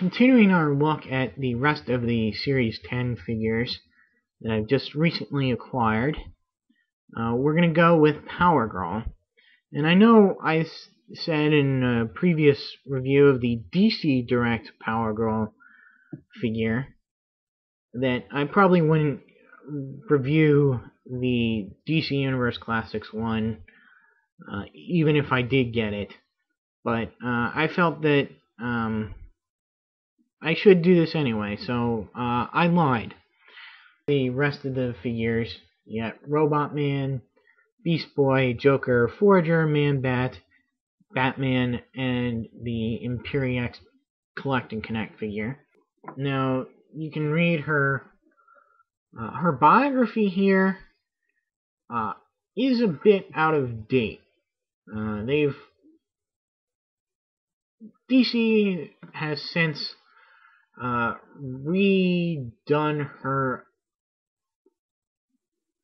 continuing our look at the rest of the Series 10 figures that I've just recently acquired, we're going to go with Power Girl. And I know I said in a previous review of the DC Direct Power Girl figure that I probably wouldn't review the DC Universe Classics one, even if I did get it. But I felt that I should do this anyway, so I lied. The rest of the figures, you got Robot Man, Beast Boy, Joker, Forager, Man-Bat, Batman, and the Imperiex Collect and Connect figure. Now, you can read her biography here is a bit out of date. DC has since redone her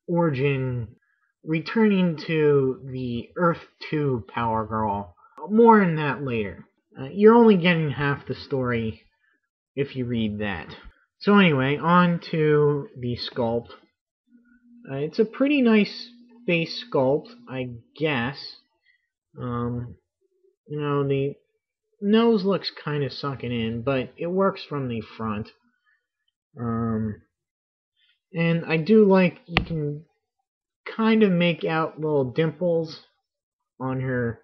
origin, returning to the Earth 2 Power Girl. More on that later. You're only getting half the story if you read that. So anyway, on to the sculpt. It's a pretty nice base sculpt, I guess. The nose looks kind of sunken in, but it works from the front. And I do like you can kind of make out little dimples on her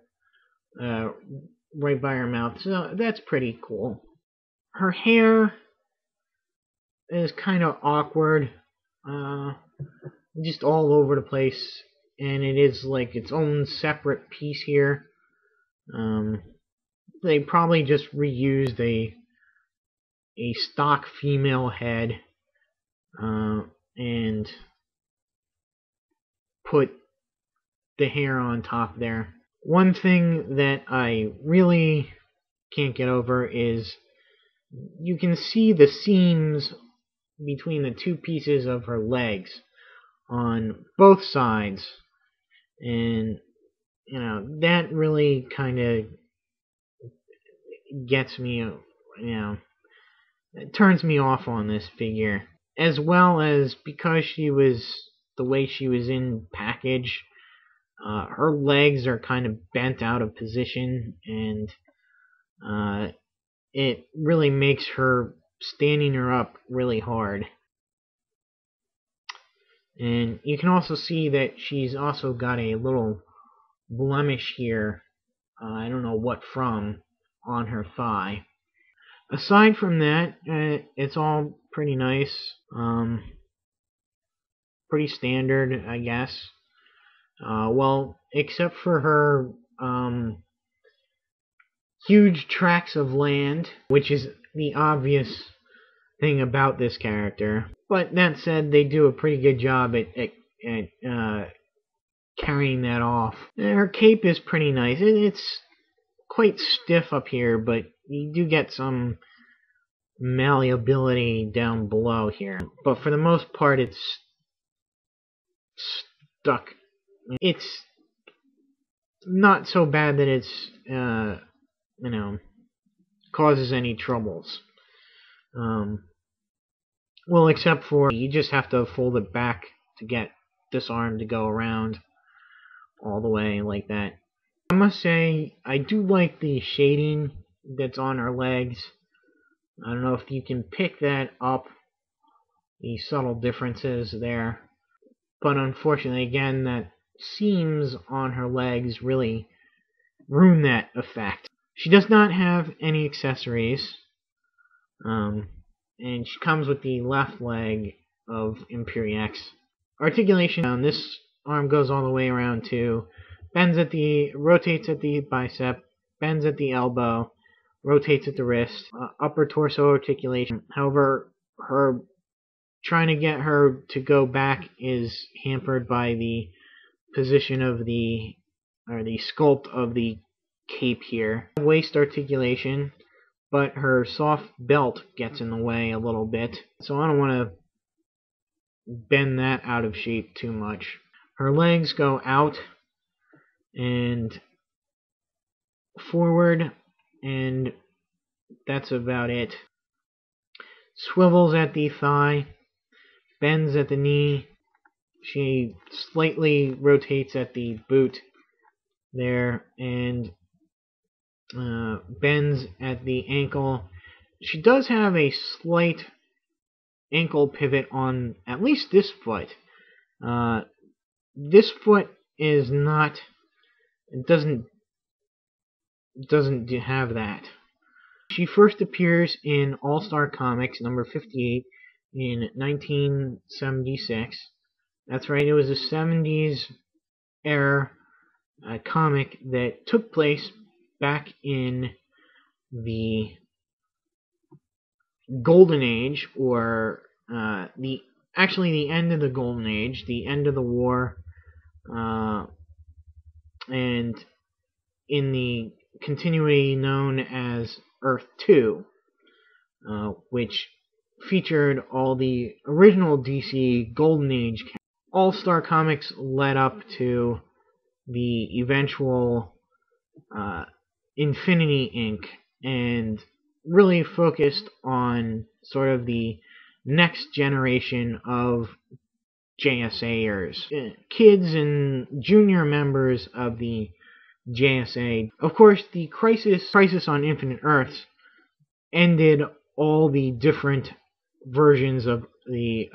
right by her mouth, so that's pretty cool. Her hair is kind of awkward, just all over the place, and it is like its own separate piece here. They probably just reused a stock female head and put the hair on top there. One thing that I really can't get over is you can see the seams between the two pieces of her legs on both sides, and that really kind of gets me, it turns me off on this figure, as well as because she was the way she was in package. Her legs are kind of bent out of position, and it really makes her standing her up really hard. And you can also see that she's also got a little blemish here, I don't know what from, on her thigh. Aside from that, it's all pretty nice, pretty standard, I guess. Well, except for her huge tracts of land, which is the obvious thing about this character. But that said, they do a pretty good job at carrying that off. And her cape is pretty nice. It's quite stiff up here, but you do get some malleability down below here. But for the most part, it's stuck. It's not so bad that it's causes any troubles. Well, except for you just have to fold it back to get this arm to go around all the way like that. I must say, I do like the shading that's on her legs. I don't know if you can pick that up, the subtle differences there. But unfortunately, again, that seams on her legs really ruin that effect. She does not have any accessories. And she comes with the left leg of Imperiex. Articulation on this arm goes all the way around too. Rotates at the bicep, bends at the elbow, rotates at the wrist, upper torso articulation. However, trying to get her to go back is hampered by the position of the sculpt of the cape here. Waist articulation, but her soft belt gets in the way a little bit, so I don't want to bend that out of shape too much. Her legs go out and forward and that's about it. Swivels at the thigh, bends at the knee. She slightly rotates at the boot there, and bends at the ankle. She does have a slight ankle pivot on at least this foot. This foot is not. It doesn't have that. She first appears in All-Star Comics number 58 in 1976. That's right, it was a 70s era comic that took place back in the Golden Age, or the end of the Golden Age, the end of the war, and in the continuity known as Earth 2, which featured all the original DC Golden Age characters. All-Star Comics led up to the eventual Infinity Inc. and really focused on sort of the next generation of JSAers, kids and junior members of the JSA. Of course, the Crisis on Infinite Earths ended all the different versions of the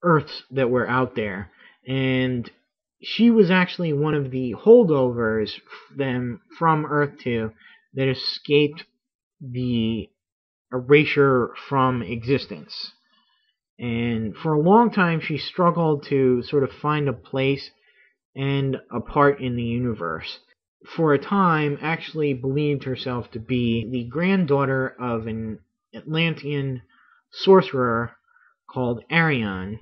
Earths that were out there, and she was actually one of the holdovers from Earth 2 that escaped the erasure from existence. And for a long time, she struggled to sort of find a place and a part in the universe. For a time, actually believed herself to be the granddaughter of an Atlantean sorcerer called Arion,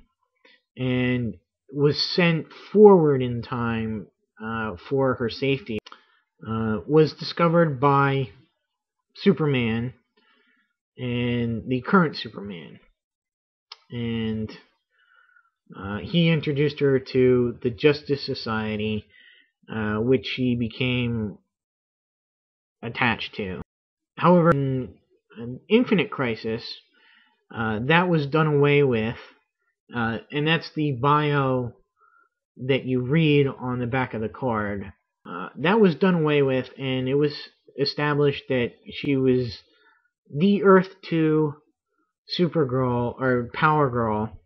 and was sent forward in time for her safety. Was discovered by Superman, and the current Superman, and he introduced her to the Justice Society, which she became attached to. However, in Infinite Crisis, that was done away with, and that's the bio that you read on the back of the card. That was done away with, and it was established that she was the Earth 2 Supergirl, or Power Girl,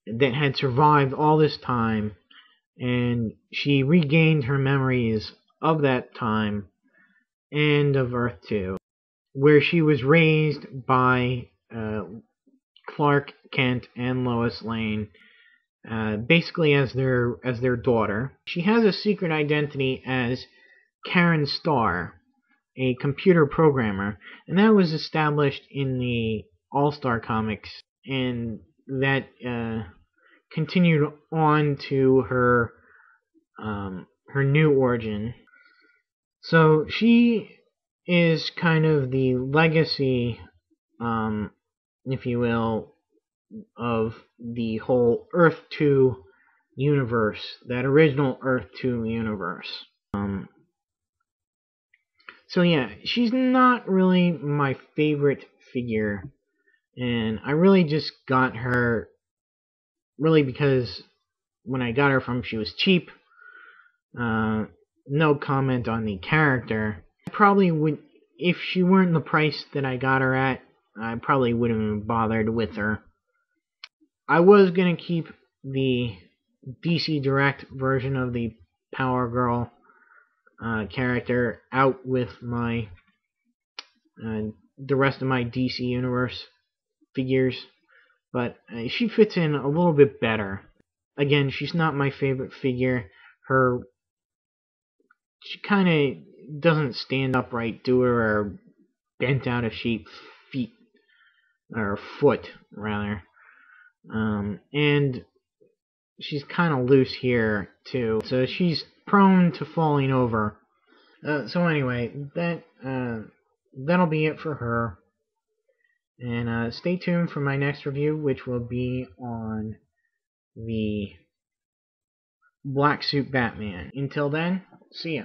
that had survived all this time, and she regained her memories of that time and of Earth 2, where she was raised by Clark Kent and Lois Lane, basically as their daughter. She has a secret identity as Karen Starr, a computer programmer, and that was established in the All-Star Comics, and that continued on to her new origin. So she is kind of the legacy, if you will, of the whole Earth 2 universe, that original Earth 2 universe. So yeah, she's not really my favorite figure, and I really just got her really because when I got her from, she was cheap. No comment on the character. I probably would, if she weren't the price that I got her at, I probably wouldn't have bothered with her. I was gonna keep the DC Direct version of the Power Girl character out with my the rest of my DC Universe figures, but she fits in a little bit better. Again, she's not my favorite figure. She kind of doesn't stand upright to her, or bent out of shape feet, or foot rather, and she's kind of loose here too, so she's prone to falling over. So anyway, that'll be it for her. And stay tuned for my next review, which will be on the Black Suit Batman. Until then, see ya.